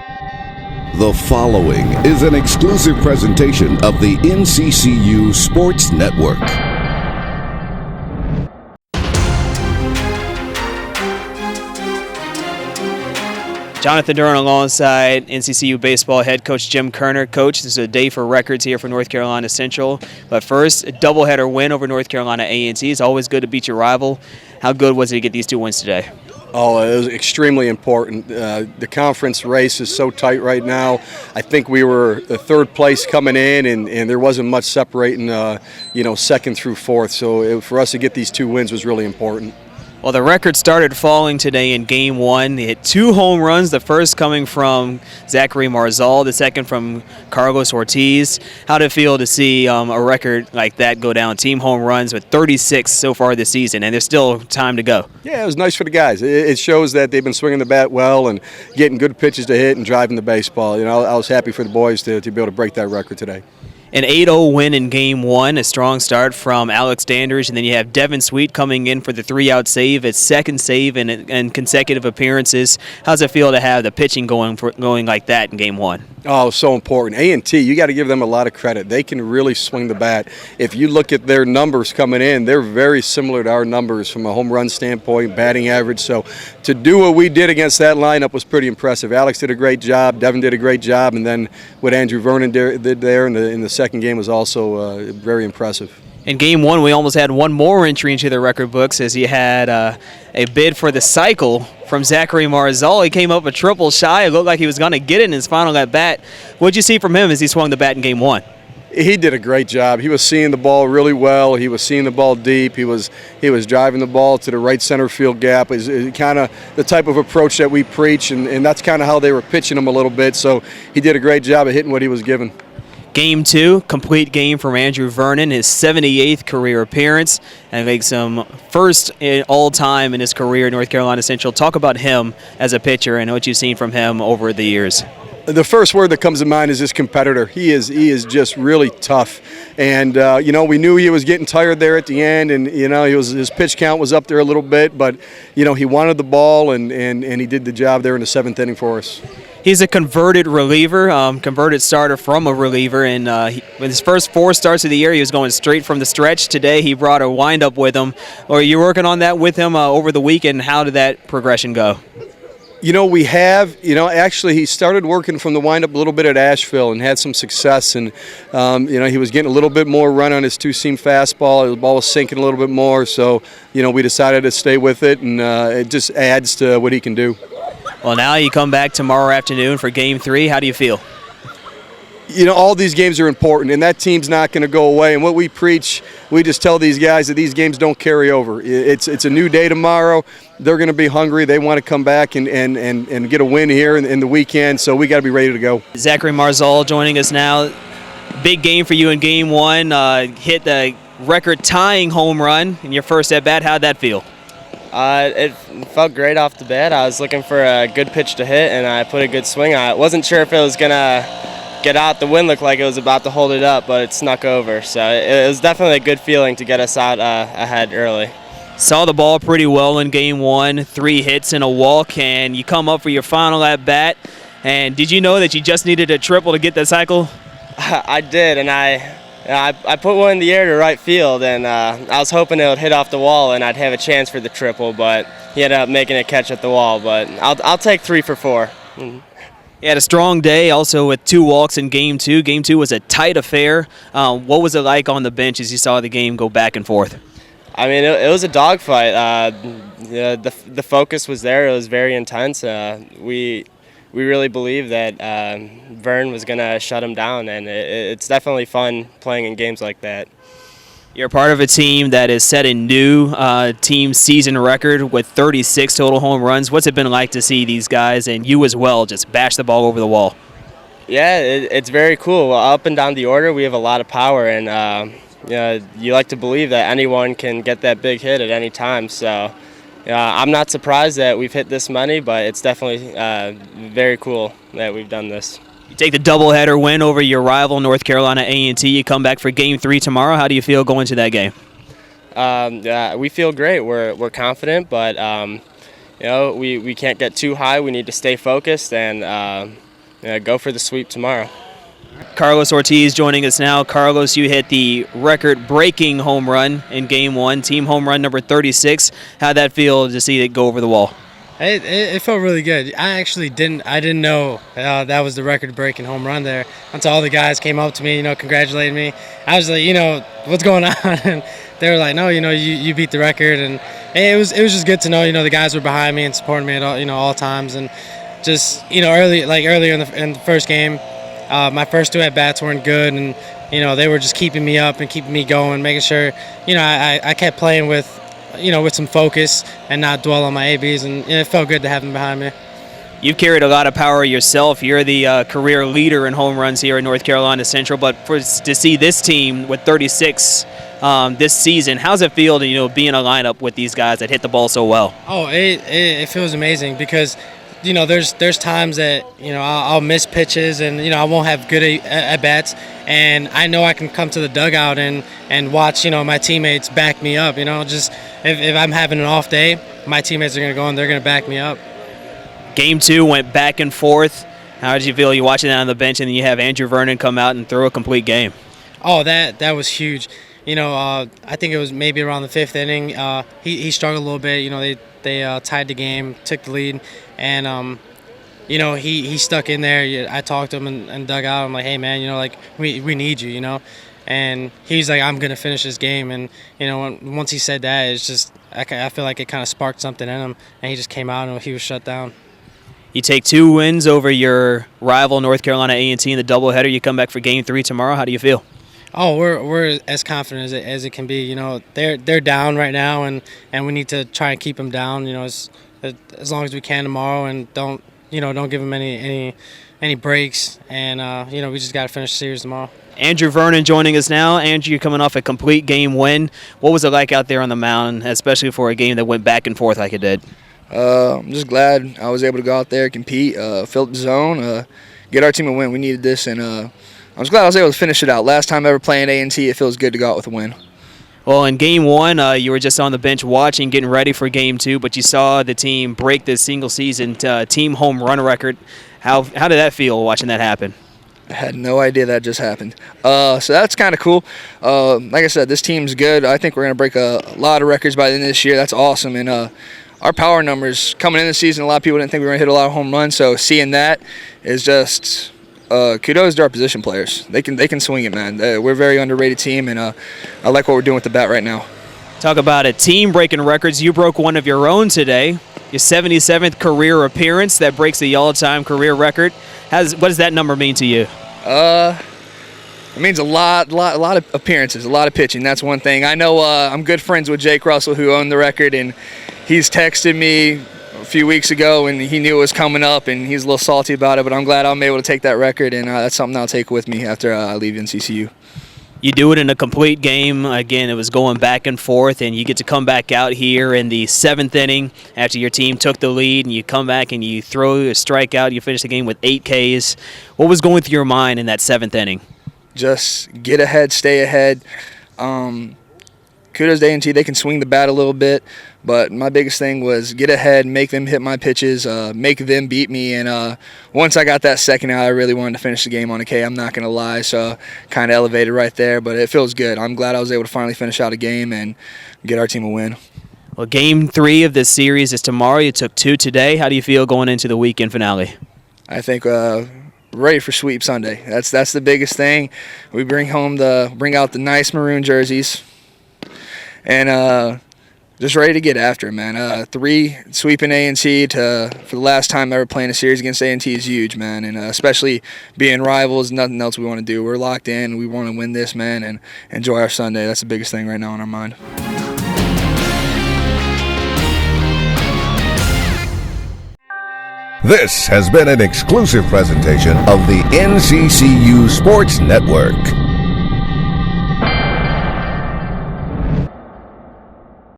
The following is an exclusive presentation of the NCCU Sports Network. Jonathan Durham alongside NCCU baseball head coach Jim Koerner. Coach, this is a day for records here for North Carolina Central. But first, a doubleheader win over North Carolina A&T. It's always good to beat your rival. How good was it to get these two wins today? Oh, it was extremely important. The conference race is so tight right now. I think we were the third place coming in, and there wasn't much separating, second through fourth. So for us to get these two wins was really important. Well, the record started falling today in Game 1. They hit 2 home runs, the first coming from Zachary Marszal, the second from Carlos Ortiz. How did it feel to see a record like that go down? Team home runs with 36 so far this season, and there's still time to go. Yeah, it was nice for the guys. It shows that they've been swinging the bat well and getting good pitches to hit and driving the baseball. I was happy for the boys to be able to break that record today. An 8-0 win in Game 1, a strong start from Alex Dandridge, and then you have Devin Sweet coming in for the 3-out save, his second save in consecutive appearances. How's it feel to have the pitching going like that in Game 1? Oh, so important. A&T, you got to give them a lot of credit. They can really swing the bat. If you look at their numbers coming in, they're very similar to our numbers from a home run standpoint, batting average. So to do what we did against that lineup was pretty impressive. Alex did a great job. Devin did a great job. And then what Andrew Vernon did there in the second game was also very impressive. In Game 1, we almost had one more entry into the record books as he had a bid for the cycle from Zachary Marszal. He came up a triple shy. It looked like he was going to get it in his final at-bat. What did you see from him as he swung the bat in Game 1? He did a great job. He was seeing the ball really well. He was seeing the ball deep. He was driving the ball to the right center field gap. It's kind of the type of approach that we preach, and that's kind of how they were pitching him a little bit. So he did a great job of hitting what he was given. Game 2, complete game from Andrew Vernon, his 78th career appearance, and makes him first all-time in his career at North Carolina Central. Talk about him as a pitcher and what you've seen from him over the years. The first word that comes to mind is his competitor. He is just really tough, and we knew he was getting tired there at the end, and his pitch count was up there a little bit, but he wanted the ball, and he did the job there in the 7th inning for us. He's a converted reliever, converted starter from a reliever, and with his first 4 starts of the year, he was going straight from the stretch. Today, he brought a windup with him. Are you working on that with him over the weekend? How did that progression go? We have, actually he started working from the windup a little bit at Asheville and had some success, and he was getting a little bit more run on his two-seam fastball. The ball was sinking a little bit more, so we decided to stay with it, and it just adds to what he can do. Well, now you come back tomorrow afternoon for Game 3. How do you feel? All these games are important, and that team's not going to go away. And what we preach, we just tell these guys that these games don't carry over. It's a new day tomorrow. They're going to be hungry. They want to come back and get a win here in the weekend, so we got to be ready to go. Zachary Marszal joining us now. Big game for you in Game 1. Hit the record-tying home run in your first at-bat. How'd that feel? It felt great off the bat. I was looking for a good pitch to hit, and I put a good swing on it. Wasn't sure if it was going to get out. The wind looked like it was about to hold it up, but it snuck over. So it was definitely a good feeling to get us out ahead early. Saw the ball pretty well in Game 1, 3 hits and a walk, and you come up for your final at-bat. And did you know that you just needed a triple to get that cycle? I did, and I put one in the air to right field, and I was hoping it would hit off the wall and I'd have a chance for the triple, but he ended up making a catch at the wall. But I'll take 3 for 4. He had a strong day also with 2 walks in Game 2. Game 2 was a tight affair. What was it like on the bench as you saw the game go back and forth? I mean, it was a dogfight. The focus was there. It was very intense. We really believed that Vern was going to shut him down, and it's definitely fun playing in games like that. You're part of a team that has set a new team season record with 36 total home runs. What's it been like to see these guys, and you as well, just bash the ball over the wall? Yeah, it's very cool. Up and down the order, we have a lot of power, and you like to believe that anyone can get that big hit at any time. So I'm not surprised that we've hit this many, but it's definitely very cool that we've done this. You take the doubleheader win over your rival, North Carolina A&T. You come back for Game 3 tomorrow. How do you feel going to that game? We feel great. We're confident, but we can't get too high. We need to stay focused, and go for the sweep tomorrow. Carlos Ortiz joining us now. Carlos, you hit the record-breaking home run in Game 1, team home run number 36. How'd that feel to see it go over the wall? It felt really good. I actually didn't know that was the record-breaking home run there until all the guys came up to me, congratulating me. I was like, what's going on? And they were like, no, you beat the record. And it was just good to know, the guys were behind me and supporting me at all times. And just earlier in the first game, my first 2 at-bats weren't good, and they were just keeping me up and keeping me going, making sure I kept playing with some focus and not dwell on my ABs, and it felt good to have them behind me. You've carried a lot of power yourself. You're the career leader in home runs here in North Carolina Central, but to see this team with 36 this season, how's it feel to be in a lineup with these guys that hit the ball so well? Oh, it feels amazing because there's times that I'll miss pitches and I won't have good at bats, and I know I can come to the dugout and watch my teammates back me up. Just if I'm having an off day, my teammates are going to go and they're going to back me up. Game 2 went back and forth. How did you feel? You watching that on the bench, and then you have Andrew Vernon come out and throw a complete game. Oh, that was huge. I think it was maybe around the 5th inning. He struggled a little bit. They tied the game, took the lead, and he stuck in there. I talked to him and dug out. I'm like, hey man, we need you, And he's like, I'm gonna finish this game. And once he said that, it's just I feel like it kind of sparked something in him, and he just came out and he was shut down. You take 2 wins over your rival North Carolina A&T in the doubleheader. You come back for Game 3 tomorrow. How do you feel? Oh, we're as confident as it can be. They're down right now, and we need to try and keep them down. As long as we can tomorrow, and don't give them any breaks. And we just got to finish the series tomorrow. Andrew Vernon joining us now. Andrew, you're coming off a complete game win. What was it like out there on the mound, especially for a game that went back and forth like it did? I'm just glad I was able to go out there, compete, fill up the zone, get our team a win. We needed this, and I'm just glad I was able to finish it out. Last time ever playing A&T, it feels good to go out with a win. Well, in Game 1, you were just on the bench watching, getting ready for Game 2, but you saw the team break the single-season team home run record. How did that feel watching that happen? I had no idea that just happened. So that's kind of cool. Like I said, this team's good. I think we're going to break a lot of records by the end of this year. That's awesome. And our power numbers coming in the season, a lot of people didn't think we were going to hit a lot of home runs. So seeing that is just kudos to our position players. They can swing it, man. We're a very underrated team, and I like what we're doing with the bat right now. Talk about a team breaking records. You broke one of your own today, your 77th career appearance that breaks the all-time career record. What does that number mean to you? It means a lot of appearances, a lot of pitching. That's one thing. I know I'm good friends with Jake Russell, who owned the record, and he's texted me a few weeks ago, and he knew it was coming up, and he's a little salty about it, but I'm glad I'm able to take that record, and that's something I'll take with me after I leave NCCU. You do it in a complete game. Again, it was going back and forth, and you get to come back out here in the 7th inning after your team took the lead, and you come back and you throw a strikeout. You finish the game with 8 Ks. What was going through your mind in that 7th inning? Just get ahead, stay ahead. Kudos to A&T. They can swing the bat a little bit, but my biggest thing was get ahead, make them hit my pitches, make them beat me. And once I got that second out, I really wanted to finish the game on a K. I'm not going to lie, so kind of elevated right there, but it feels good. I'm glad I was able to finally finish out a game and get our team a win. Well, Game 3 of this series is tomorrow. You took 2 today. How do you feel going into the weekend finale? I think ready for Sweep Sunday. That's the biggest thing. We bring out the nice maroon jerseys, and just ready to get after it, man. 3 sweeping A&T for the last time ever playing a series against A&T is huge, man. And especially being rivals, nothing else we want to do. We're locked in. We want to win this, man, and enjoy our Sunday. That's the biggest thing right now on our mind. This has been an exclusive presentation of the NCCU Sports Network.